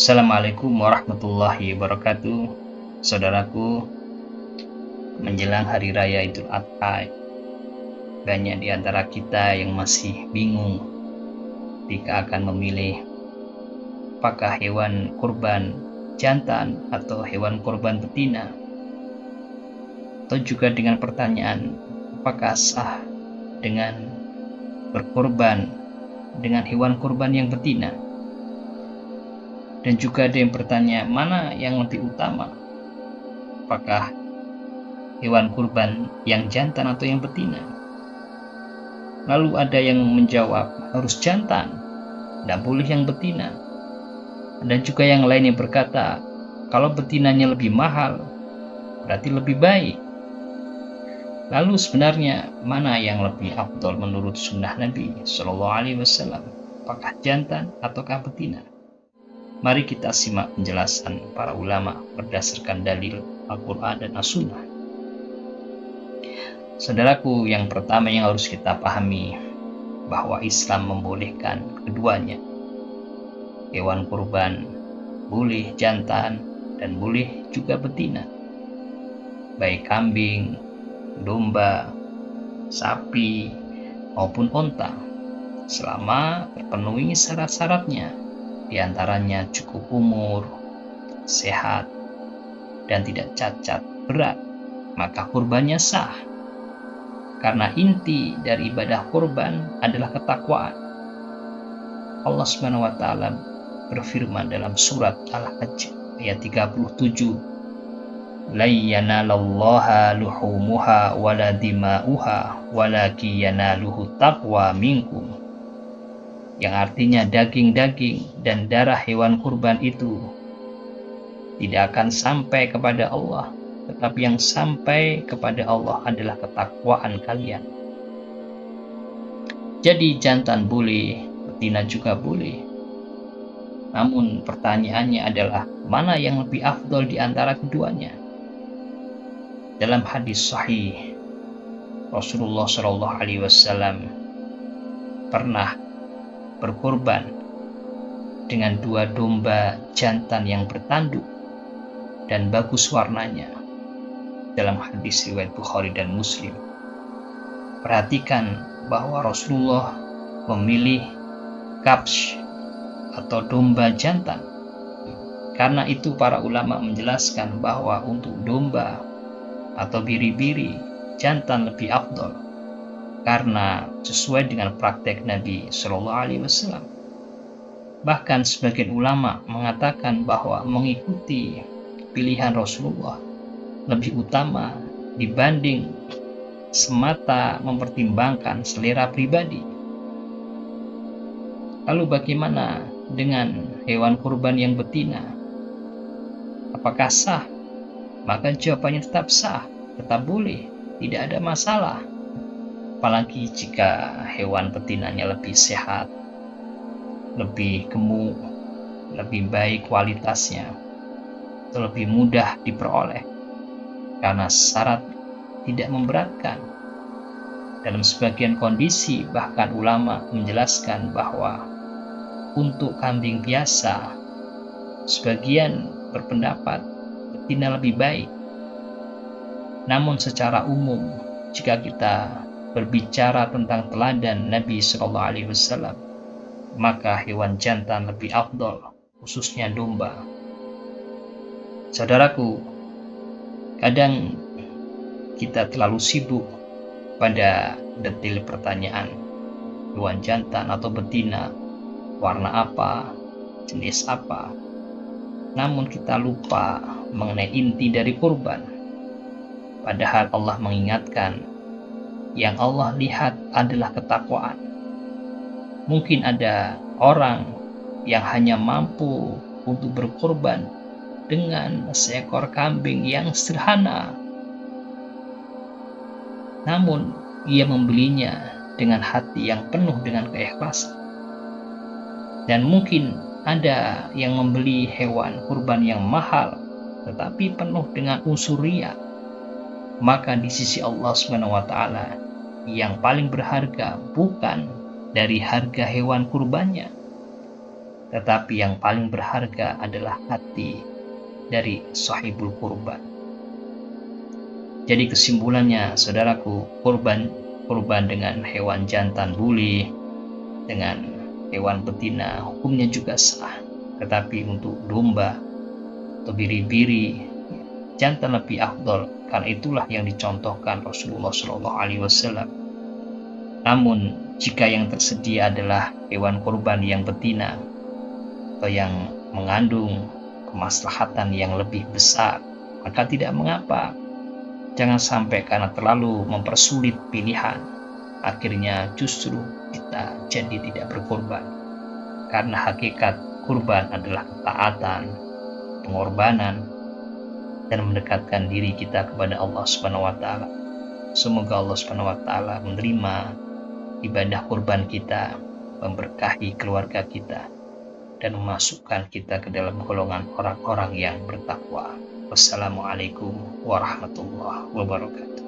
Assalamualaikum warahmatullahi wabarakatuh. Saudaraku, menjelang hari raya Idul Adha, banyak di antara kita yang masih bingung jika akan memilih apakah hewan kurban jantan atau hewan kurban betina, atau juga dengan pertanyaan apakah sah dengan berkorban dengan hewan kurban yang betina. Dan juga ada yang bertanya, mana yang lebih utama? Apakah hewan kurban yang jantan atau yang betina? Lalu ada yang menjawab, harus jantan, tidak boleh yang betina. Dan juga yang lain yang berkata, kalau betinanya lebih mahal, berarti lebih baik. Lalu sebenarnya mana yang lebih afdol menurut sunnah Nabi SAW? Apakah jantan ataukah betina? Mari kita simak penjelasan para ulama berdasarkan dalil Al-Quran dan As-Sunnah. Saudaraku, yang pertama yang harus kita pahami bahwa Islam membolehkan keduanya. Hewan kurban boleh jantan dan boleh juga betina. Baik kambing, domba, sapi maupun onta, selama terpenuhi syarat-syaratnya. Di antaranya cukup umur, sehat, dan tidak cacat berat, maka kurbannya sah. Karena inti dari ibadah kurban adalah ketakwaan. Allah Subhanahu wa taala berfirman dalam surat Al-Hajj ayat 37, "La yanalallaha luhumuha wala dima'uha walakin yanaluhu taqwa minkum." Yang artinya daging-daging dan darah hewan kurban itu tidak akan sampai kepada Allah, tetapi yang sampai kepada Allah adalah ketakwaan kalian. Jadi jantan boleh, betina juga boleh. Namun pertanyaannya adalah mana yang lebih afdol di antara keduanya? Dalam hadis sahih, Rasulullah SAW pernah berkorban dengan 2 domba jantan yang bertanduk dan bagus warnanya. Dalam hadis riwayat Bukhari dan Muslim, perhatikan bahwa Rasulullah memilih kabsh atau domba jantan. Karena itu para ulama menjelaskan bahwa untuk domba atau biri-biri jantan lebih afdol, karena sesuai dengan praktek Nabi SAW. Bahkan sebagian ulama mengatakan bahwa mengikuti pilihan Rasulullah lebih utama dibanding semata mempertimbangkan selera pribadi. Lalu bagaimana dengan hewan kurban yang betina? Apakah sah? Maka jawabannya tetap sah, tetap boleh, tidak ada masalah. Apalagi jika hewan betinanya lebih sehat, lebih gemuk, lebih baik kualitasnya, atau lebih mudah diperoleh karena syarat tidak memberatkan. Dalam sebagian kondisi bahkan ulama menjelaskan bahwa untuk kambing biasa, sebagian berpendapat betina lebih baik. Namun secara umum, jika kita berbicara tentang teladan Nabi SAW, maka hewan jantan lebih afdol, khususnya domba. Saudaraku, kadang kita terlalu sibuk pada detail pertanyaan hewan jantan atau betina, warna apa, jenis apa. Namun kita lupa mengenai inti dari kurban. Padahal Allah mengingatkan, yang Allah lihat adalah ketakwaan. Mungkin ada orang yang hanya mampu untuk berkorban dengan seekor kambing yang sederhana, namun ia membelinya dengan hati yang penuh dengan keikhlasan. Dan mungkin ada yang membeli hewan kurban yang mahal tetapi penuh dengan unsur riya. Maka di sisi Allah SWT yang paling berharga bukan dari harga hewan kurbannya, tetapi yang paling berharga adalah hati dari sahibul kurban. Jadi kesimpulannya, saudaraku, kurban dengan hewan jantan buli, dengan hewan betina, hukumnya juga sah. Tetapi untuk domba atau biri-biri, jantan lebih afdol, karena itulah yang dicontohkan Rasulullah SAW. Namun jika yang tersedia adalah hewan kurban yang betina atau yang mengandung kemaslahatan yang lebih besar, maka tidak mengapa. Jangan sampai karena terlalu mempersulit pilihan, akhirnya justru kita jadi tidak berkorban. Karena hakikat kurban adalah ketaatan, pengorbanan, dan mendekatkan diri kita kepada Allah Subhanahu wa taala. Semoga Allah Subhanahu wa taala menerima ibadah kurban kita, memberkahi keluarga kita, dan memasukkan kita ke dalam golongan orang-orang yang bertakwa. Wassalamualaikum warahmatullahi wabarakatuh.